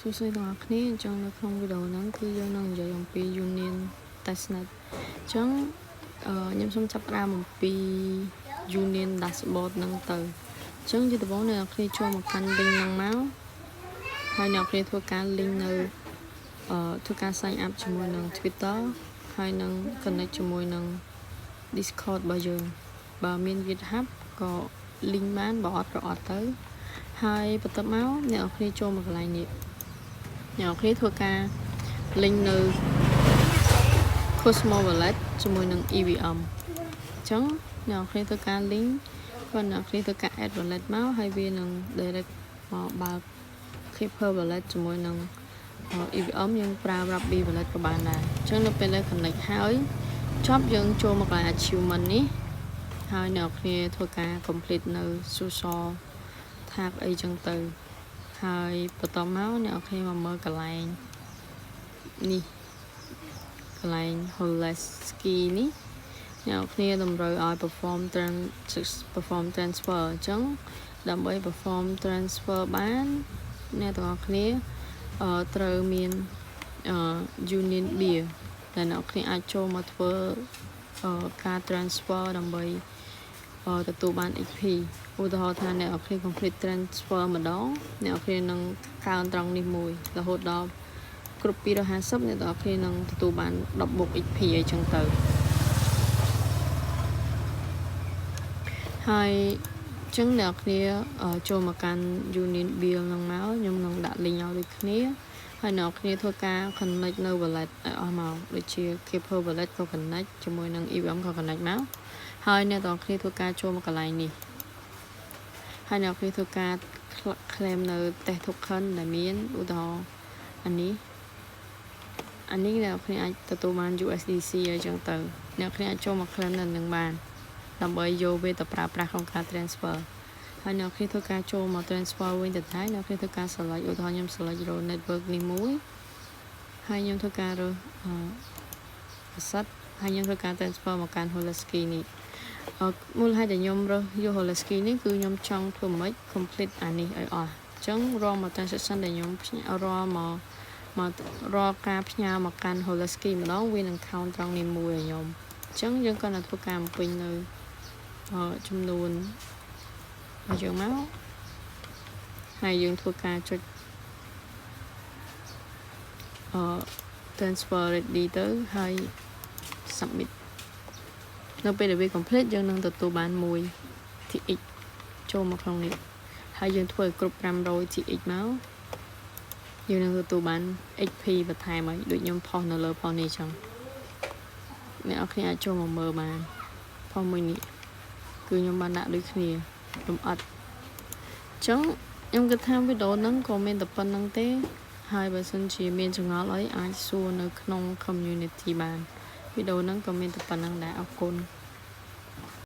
សួស្តីទាំងអស់គ្នាអញ្ចឹងនៅក្នុងវីដេអូហ្នឹងគឺយើងនឹងនិយាយអំពី Union Testnet អញ្ចឹងខ្ញុំសូមចាប់ផ្ដើមអំពី Union Dashboard ហ្នឹងទៅអញ្ចឹងជាដំបូងអ្នកនរគ្នាចូលមកកាន់ link ហ្នឹងមកហើយអ្នកនរគ្នាធ្វើការ link នៅធ្វើការ sign up ជាមួយនឹង Twitter ហើយនឹង connect ជាមួយនឹង Discord របស់យើងបើមាន GitHub ក៏ link បានបើអត់ក៏អត់ទៅហើយបន្ទាប់មកអ្នកនរគ្នាចូលមកកន្លែងនេះអ្នកនរគ្នាធ្វើការ link នៅ Cosmo Wallet ជាមួយនឹង EVM អញ្ចឹងអ្នកនរគ្នាធ្វើការ link គាត់អ្នកនរគ្នាធ្វើការ add wallet មកហើយវានឹង direct មកបើក Keeper Wallet ជាមួយនឹង EVM យើងប្រើ Rappi Wallet ក៏បានដែរអញ្ចឹងនៅពេលដែល connect ហើយចប់យើងចូលមកកន្លែង achievement នេះហើយអ្នកនរគ្នាធ្វើការ complete នៅ social tag អីចឹងទៅហើយបន្តមកអ្នកនរគ្នាមកមើលកន្លែងនេះកន្លែង Holoski នេះអ្នកនរគ្នាតម្រូវឲ្យ perform transfer អញ្ចឹងដើម្បី perform transfer បានអ្នកទាំងអស់គ្នាត្រូវមាន Union Beer ដែលអ្នកនរគ្នាអាចចូលមកធ្វើការ transfer ដើម្បីទទួលបាន XP ឧទាហរណ៍ថាអ្នកនរគ្នា complete transfer ម្ដងអ្នកនរគ្នានឹងកើនត្រង់នេះមួយរហូតដល់គ្រប់250អ្នកនរគ្នានឹងទទួលបាន10 book XP អីចឹងទៅហើយចឹងអ្នកនរគ្នាចូលមកកាន់ Union Bill ហ្នឹងមកខ្ញុំនឹងដាក់ link ឲ្យដូចគ្នាហើយអ្នកនរគ្នាធ្វើការ connect នៅ wallet ឲ្យអស់មកដូចជា Keeper Wallet ក៏ connect ជាមួយនឹង EVM ក៏ connect មកហើយអ្នកទាំងគ្នាធ្វើការចូលមកកន្លែងនេះហើយអ្នកគ្នាធ្វើការ claim នៅ test token ដែលមានឧទាហរណ៍អានេះអ្នកគ្នាអាចទទួលបាន USDC អីចឹងទៅអ្នកគ្នាអាចចូលមក claim នៅនឹងបានដើម្បីយកវាទៅប្រើប្រាស់ក្នុងការ transfer ហើយអ្នកគ្នាធ្វើការចូលមក transfer វិញទៅដែរអ្នកគ្នាធ្វើការ select ឧទាហរណ៍ខ្ញុំ select row network នេះមួយហើយខ្ញុំធ្វើការរើសasset ហើយខ្ញុំធ្វើការ transfer មកកាន់ Holoski នេះមូលហេតុដែលខ្ញុំរើសយក Holoski នេះគឺខ្ញុំចង់ធ្វើម៉េច complete អានេះឲ្យអស់អញ្ចឹងរាល់មួយ transaction ដែលខ្ញុំរាល់ការផ្ញើមកកាន់ Holoski ម្ដងវានឹង count ត្រង់នេះមួយឲ្យខ្ញុំអញ្ចឹងយើងគាត់នឹងធ្វើការបំពេញនៅចំនួនឲ្យយើងមកហើយយើងធ្វើការចុចtransfer ready ទៅហើយ submit នៅពេលដែលវា complete យើងនឹងទទួលបាន1 TX ចូលមកក្នុងនេះហើយយើងធ្វើឲ្យគ្រប់500 TX មកយើងនឹងទទួលបាន XP បន្ថែមហើយដូចខ្ញុំផុសនៅលើផុសនេះចឹងអ្នកនរគ្នាអាចចូលមកមើលបានផុសមួយនេះគឺខ្ញុំបានដាក់ដូចគ្នាលម្អិតចឹងខ្ញុំគិតថាវីដេអូហ្នឹងក៏មានតែប៉ុណ្្នឹងទេហើយបើសិនជាមានចម្ងល់អីអាចសួរនៅក្នុង community បានវីដេអូហ្នឹងក៏មានតែប៉ុណ្្នឹងដែរអរគុណ